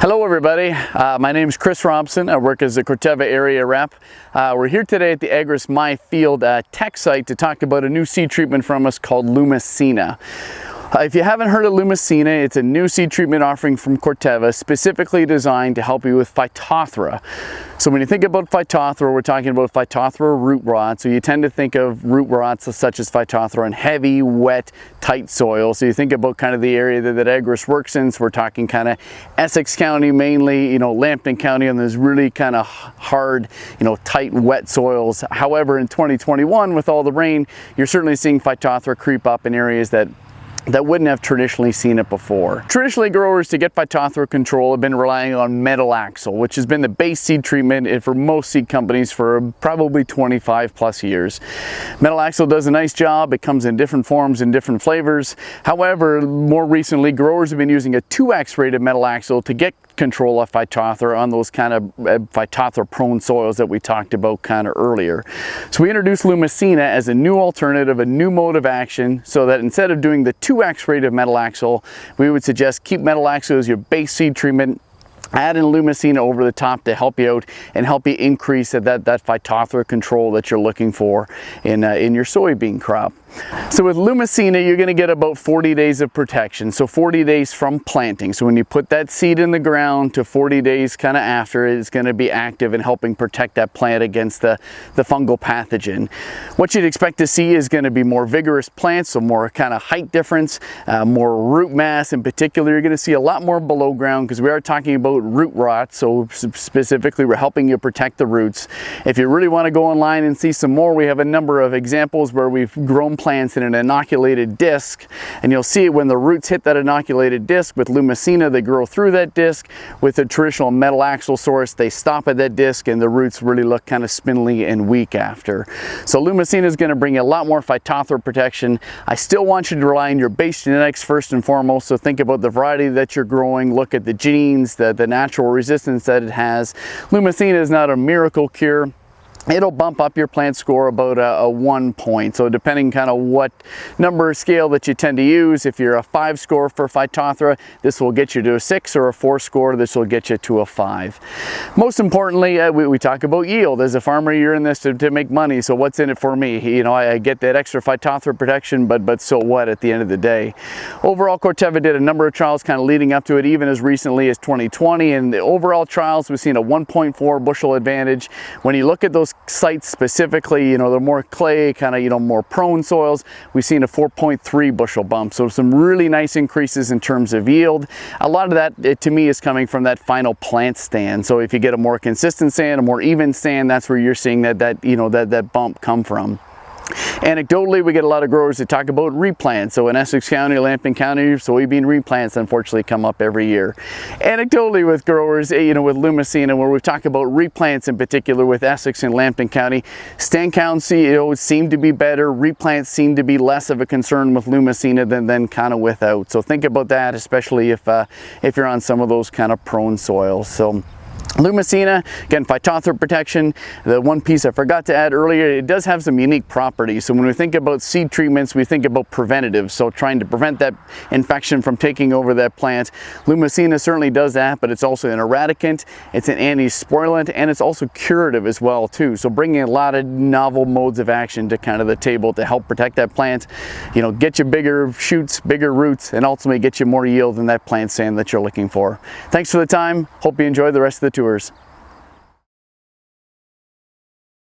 Hello everybody, my name is Chris Robson. I work as a Corteva area rep. We're here today at the AGRIS MiField Tech Site to talk about a new seed treatment from us called Lumisena. If you haven't heard of Lumisena, it's a new seed treatment offering from Corteva specifically designed to help you with Phytophthora. So when you think about Phytophthora, we're talking about Phytophthora root rot. So you tend to think of root rots such as Phytophthora in heavy, wet, tight soil. So you think about kind of the area that AGRIS works in. So we're talking kind of Essex County mainly, Lambton County, and there's really kind of hard, tight, wet soils. However, in 2021, with all the rain, you're certainly seeing Phytophthora creep up in areas that wouldn't have traditionally seen it before. Traditionally, growers to get Phytophthora control have been relying on metalaxyl, which has been the base seed treatment for most seed companies for probably 25 plus years. Metalaxyl does a nice job. It comes in different forms and different flavors. However, more recently, growers have been using a 2x rated metalaxyl to get control of Phytophthora on those kind of Phytophthora prone soils that we talked about kind of earlier. So we introduced Lumisena as a new alternative, a new mode of action, so that instead of doing the 2x rate of metalaxyl, we would suggest keep metalaxyl as your base seed treatment. Add in Lumisena over the top to help you out and help you increase that Phytophthora control that you're looking for in your soybean crop. So with Lumisena, you're going to get about 40 days of protection. So 40 days from planting. So when you put that seed in the ground to 40 days kind of after, it's going to be active in helping protect that plant against the fungal pathogen. What you'd expect to see is going to be more vigorous plants, so more kind of height difference, more root mass in particular. You're going to see a lot more below ground because we are talking about root rot. So specifically, we're helping you protect the roots. If you really want to go online and see some more, we have a number of examples where we've grown plants in an inoculated disc, and you'll see when the roots hit that inoculated disc with Lumisena, they grow through that disc. With the traditional metalaxyl source, they stop at that disc and the roots really look kind of spindly and weak after. So Lumisena is going to bring you a lot more Phytophthora protection. I still want you to rely on your base genetics first and foremost, so think about the variety that you're growing, look at the genes, the natural resistance that it has. Lumisena is not a miracle cure. It'll bump up your plant score about a 1 point. So depending kind of what number scale that you tend to use, if you're a 5 score for Phytophthora, this will get you to a 6, or a 4 score, this will get you to a 5. Most importantly, we talk about yield. As a farmer, you're in this to make money, so what's in it for me? I get that extra Phytophthora protection, but so what at the end of the day? Overall, Corteva did a number of trials kind of leading up to it, even as recently as 2020, and the overall trials, we've seen a 1.4 bushel advantage. When you look at those sites specifically, they're more clay, kind of, more prone soils, we've seen a 4.3 bushel bump. So some really nice increases in terms of yield. A lot of that, to me, is coming from that final plant stand. So if you get a more consistent stand, a more even stand, that's where you're seeing that bump come from. Anecdotally, we get a lot of growers that talk about replants. So in Essex County, Lambton County, soybean replants unfortunately come up every year. Anecdotally with growers, with Lumisena, where we've talked about replants in particular with Essex and Lambton County, stand counts seem to be better. Replants seem to be less of a concern with Lumisena than kind of without. So think about that, especially if you're on some of those kind of prone soils. So Lumisena, again, Phytophthora protection. The one piece I forgot to add earlier, it does have some unique properties. So when we think about seed treatments, we think about preventative. So trying to prevent that infection from taking over that plant. Lumisena certainly does that, but it's also an eradicant, it's an anti-spoilant, and it's also curative as well too. So bringing a lot of novel modes of action to kind of the table to help protect that plant, get you bigger shoots, bigger roots, and ultimately get you more yield in that plant stand that you're looking for. Thanks for the time. Hope you enjoy the rest of the tours.